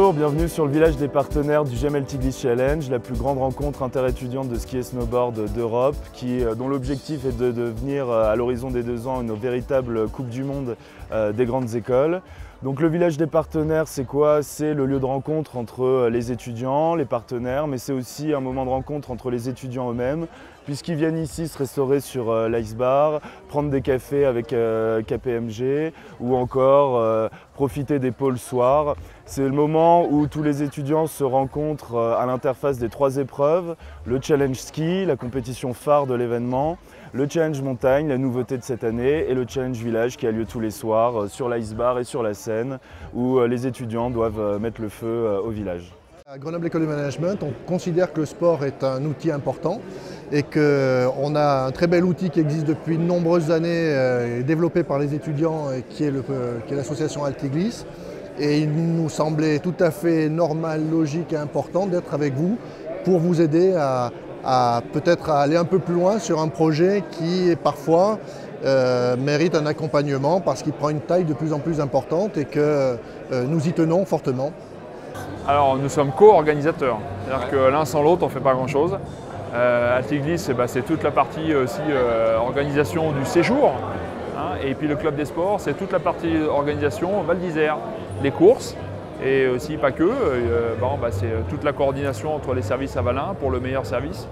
Bonjour, bienvenue sur le village des partenaires du GEM Altiglis Challenge, la plus grande rencontre interétudiante de ski et snowboard d'Europe, dont l'objectif est de devenir à l'horizon des 2 ans une véritable Coupe du Monde des grandes écoles. Donc le village des partenaires, c'est quoi? C'est le lieu de rencontre entre les étudiants, les partenaires, mais c'est aussi un moment de rencontre entre les étudiants eux-mêmes, puisqu'ils viennent ici se restaurer sur l'ice bar, prendre des cafés avec KPMG ou encore profiter des pôles soirs. C'est le moment où tous les étudiants se rencontrent à l'interface des 3 épreuves, le challenge ski, la compétition phare de l'événement, le challenge montagne, la nouveauté de cette année, et le challenge village qui a lieu tous les soirs sur l'ice bar et sur la Seine, où les étudiants doivent mettre le feu au village. À Grenoble École de Management, on considère que le sport est un outil important et qu'on a un très bel outil qui existe depuis de nombreuses années, développé par les étudiants, qui est l'association Altiglis. Et il nous semblait tout à fait normal, logique et important d'être avec vous pour vous aider à peut-être aller un peu plus loin sur un projet qui parfois mérite un accompagnement parce qu'il prend une taille de plus en plus importante et que nous y tenons fortement. Alors nous sommes co-organisateurs, c'est-à-dire que l'un sans l'autre on ne fait pas grand-chose. Altiglis, c'est toute la partie aussi organisation du séjour, hein, et puis le club des sports, c'est toute la partie organisation Val d'Isère, les courses, et aussi pas que, c'est toute la coordination entre les services à Valin pour le meilleur service,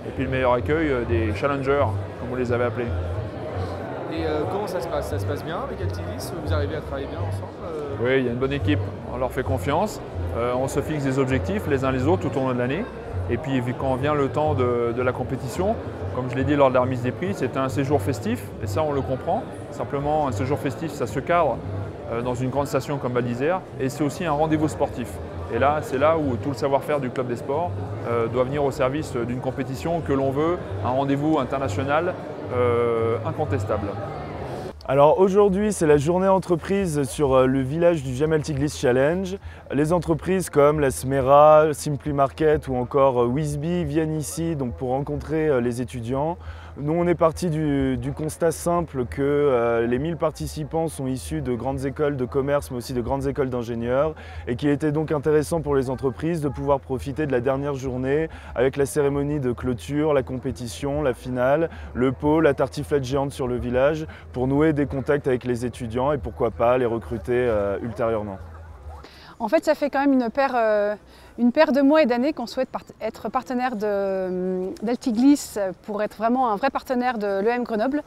et puis le meilleur accueil des challengers, comme vous les avez appelés. Et comment ça se passe? Ça se passe bien avec Altiglis? Vous arrivez à travailler bien ensemble? Oui, il y a une bonne équipe, on leur fait confiance, on se fixe des objectifs les uns les autres tout au long de l'année. Et puis quand vient le temps de la compétition, comme je l'ai dit lors de la remise des prix, c'est un séjour festif, et ça on le comprend. Simplement, un séjour festif, ça se cadre dans une grande station comme Val d'Isère, et c'est aussi un rendez-vous sportif. Et là, c'est là où tout le savoir-faire du club des sports doit venir au service d'une compétition que l'on veut, un rendez-vous international incontestable. Alors aujourd'hui, c'est la journée entreprise sur le village du GEM Altiglis Challenge. Les entreprises comme la Smera, Simply Market ou encore Wizby viennent ici donc, pour rencontrer les étudiants. Nous, on est parti du constat simple que les 1000 participants sont issus de grandes écoles de commerce, mais aussi de grandes écoles d'ingénieurs, et qu'il était donc intéressant pour les entreprises de pouvoir profiter de la dernière journée avec la cérémonie de clôture, la compétition, la finale, le pot, la tartiflette géante sur le village, pour nouer des contacts avec les étudiants et pourquoi pas les recruter ultérieurement. En fait, ça fait quand même une paire de mois et d'années qu'on souhaite être partenaire d'Altiglis pour être vraiment un vrai partenaire de l'EM Grenoble.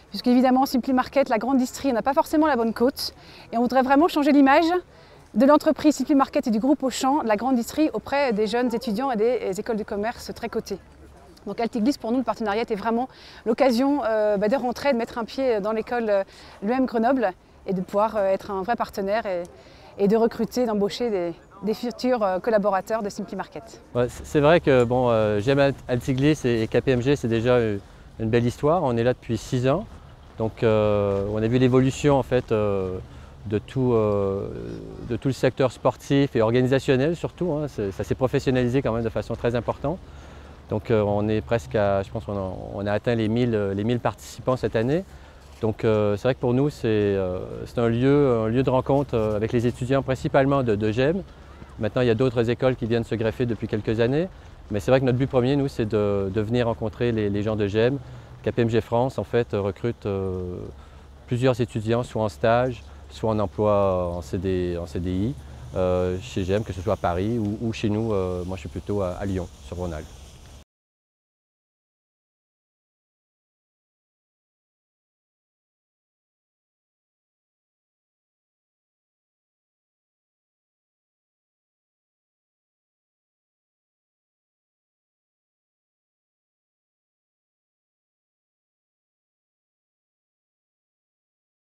Puisqu'évidemment, Simply Market, la grande distillerie, n'a pas forcément la bonne cote. Et on voudrait vraiment changer l'image de l'entreprise Simply Market et du groupe Auchan, de la grande distillerie, auprès des jeunes étudiants et des écoles de commerce très cotées. Donc Altiglis, pour nous, le partenariat était vraiment l'occasion de rentrer, de mettre un pied dans l'école l'EM Grenoble et de pouvoir être un vrai partenaire et de recruter, d'embaucher des futurs collaborateurs de Simply Market. Ouais, c'est vrai que GEM Altiglis et KPMG, c'est déjà une belle histoire. On est là depuis 6 ans. Donc on a vu l'évolution en fait, de tout le secteur sportif et organisationnel surtout. Hein. Ça s'est professionnalisé quand même de façon très importante. Donc on est presque à, je pense qu'on a atteint les 1000 participants cette année. Donc c'est vrai que pour nous c'est un lieu de rencontre avec les étudiants principalement de GEM. Maintenant il y a d'autres écoles qui viennent se greffer depuis quelques années. Mais c'est vrai que notre but premier, nous, c'est de venir rencontrer les gens de GEM. KPMG France en fait recrute plusieurs étudiants soit en stage, soit en emploi en CDI chez GEM, que ce soit à Paris ou chez nous, moi je suis plutôt à Lyon, sur Rhône-Alpes.